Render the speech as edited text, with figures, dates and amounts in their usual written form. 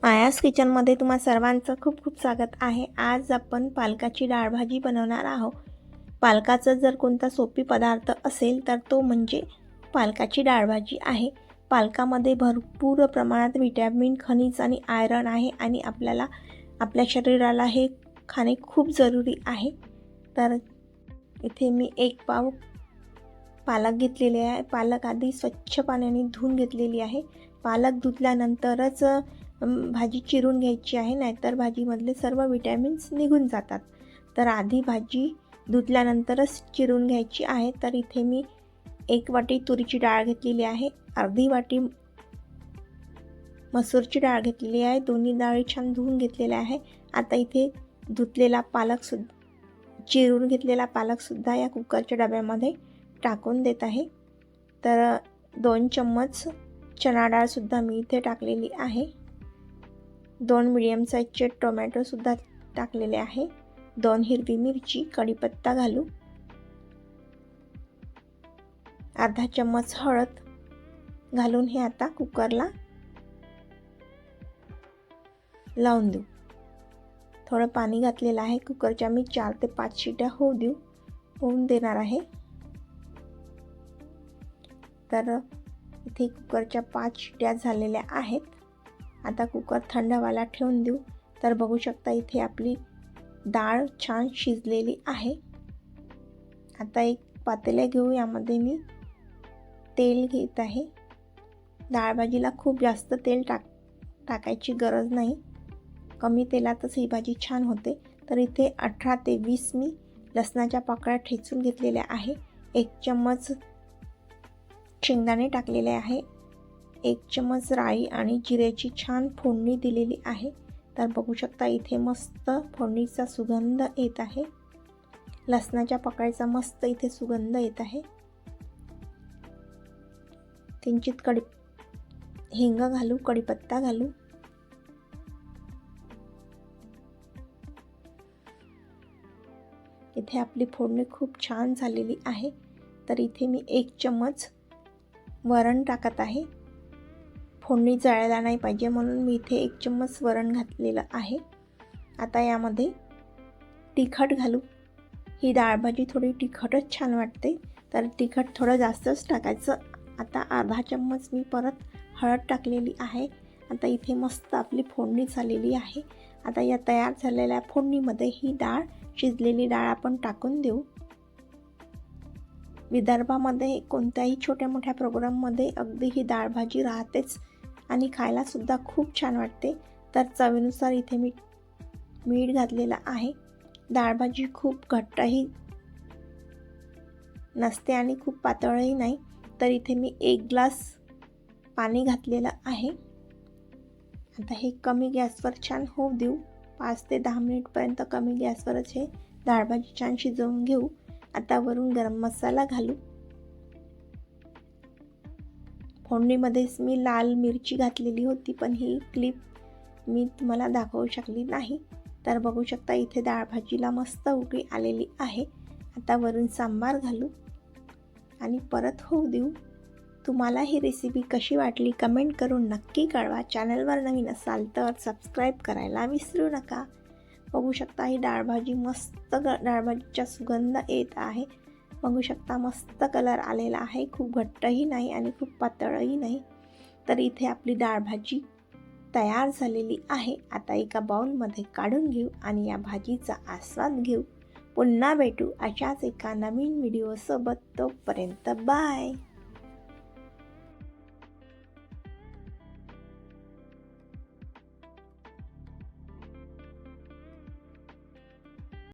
मायाज किचनमध्ये तुम्हा सर्वांचं खूप खूप स्वागत आहे। आज आपण पालकाची डाळ भाजी बनवणार आहोत। पालकाचा जर कोणता सोपी पदार्थ असेल तर तो म्हणजे पालकाची डाळ भाजी आहे। पालकामध्ये भरपूर प्रमाणात विटॅमिन, खनिज आणि आयरन आहे आणि आपल्या शरीराला हे खाणे खूप जरुरी आहे। तर इथे मी 1 पाव पालक घेतलेले आहे। पालक आधी स्वच्छ पाण्याने धुवून घेतलेली आहे। पालक धुतल्यानंतरच भाजी चिरून घ्यायची आहे, नाहीतर भाजीमधले सर्व विटॅमिन्स निघून जातात। तर आधी भाजी धुतल्यानंतरच चिरून घ्यायची आहे। तर इथे मी 1 वाटी तुरीची डाळ घेतलेली आहे, अर्धी वाटी मसूरची डाळ घेतलेली आहे। दोन्ही डाळी छान धुवून घेतलेल्या आहे। आता इथे धुतलेला चिरून घेतलेला पालकसुद्धा या कुकरच्या डब्यामध्ये टाकून देत आहे। तर 2 चम्मच चणा डाळसुद्धा मी इथे टाकलेली आहे। 2 मीडियम साईजचे टोमॅटोसुद्धा टाकलेले आहे। 2 हिरवी मिरची, कढीपत्ता घालू, अर्धा चम्मच हळद घालून हे आता कुकरला लावून देऊ। थोडं पाणी घातलेलं आहे। कुकरच्या मी 4 ते 5 शिट्या होऊन देणार आहे। तर इथे कुकरच्या 5 शिट्या झालेल्या आहेत। आता कुकर थंड व्हायला ठेवून देऊ। तर बघू शकता इथे आपली डाळ छान शिजलेली आहे। आता एक पातेले घेऊ, यामध्ये मी तेल घेत आहे। डाळ भाजीला खूप जास्त तेल टाकायची गरज नाही, कमी तेलातच ही भाजी छान होते। तर इथे 18 ते 20 मी लसणाच्या पाकळ्या ठेचून घेतलेल्या आहे। 1 चम्मच शेंगदाणे टाकलेले आहे, 1 चम्मच राई आणि जिऱ्याची छान फोडणी दिलेली आहे। तर बघू शकता इथे मस्त फोडणीचा सुगंध येत आहे। लसणाच्या पाकळ्याचा मस्त इथे सुगंध येत आहे। किंचित हिंग घालू, कढीपत्ता घालू। इथे आपली फोडणी खूप छान झालेली आहे। तर इथे मी 1 चम्मच वरण टाकत आहे। फोडणी जळायला नाही पाहिजे म्हणून मी इथे 1 चम्मच वरण घातलेलं आहे। आता यामध्ये तिखट घालू। ही डाळ भाजी थोडी तिखटच छान वाटते, तर तिखट थोडं जास्तच टाकायचं। आता अर्धा चम्मच मी परत हळद टाकलेली आहे। आता इथे मस्त आपली फोडणी झालेली आहे। आता या तयार झालेल्या फोडणीमध्ये ही शिजलेली डाळ आपण टाकून देऊ। विदर्भामध्ये कोणत्याही छोट्या मोठ्या प्रोग्राममध्ये अगदी ही डाळ भाजी राहतेच आणि खायला सुद्धा खूप छान वाटते। तर चवीनुसार इथे मी मीठ घातलेलं आहे। डाळ भाजी खूप घट्टही नसते आणि खूप पातळही नाही। तर इथे मी 1 ग्लास पाणी घातलेलं आहे। आता हे कमी गॅसवर छान होऊ देऊ। 5 ते 10 मिनिटपर्यंत कमी गॅसवरच हे डाळ भाजी छान शिजवून घेऊ। आता वरून गरम मसाला घालू। फोडणीमध्येच मी लाल मिरची घातलेली होती, पण ही क्लिप मी तुम्हाला दाखवू शकली नाही। तर बघू शकता इथे डाळ भाजीला मस्त उकळी आलेली आहे। आता वरून सांबार घालू आणि परत होऊ देऊ। तुम्हाला ही रेसिपी कशी वाटली कमेंट करून नक्की कळवा। चॅनलवर नवीन असाल तर सबस्क्राईब करायला विसरू नका। बघू शकता ही डाळ भाजी मस्त डाळ भाजीचा सुगंध येत आहे। बघू शकता मस्त कलर आलेला आहे, खूप घट्टही नाही आणि खूप पातळही नाही। तर इथे आपली डाळ भाजी तयार झालेली आहे। आता एका बाउलमध्ये काढून घेऊ आणि या भाजीचा आस्वाद घेऊ। पुन्हा भेटू अशाच एका नवीन व्हिडिओसोबत। तोपर्यंत बाय।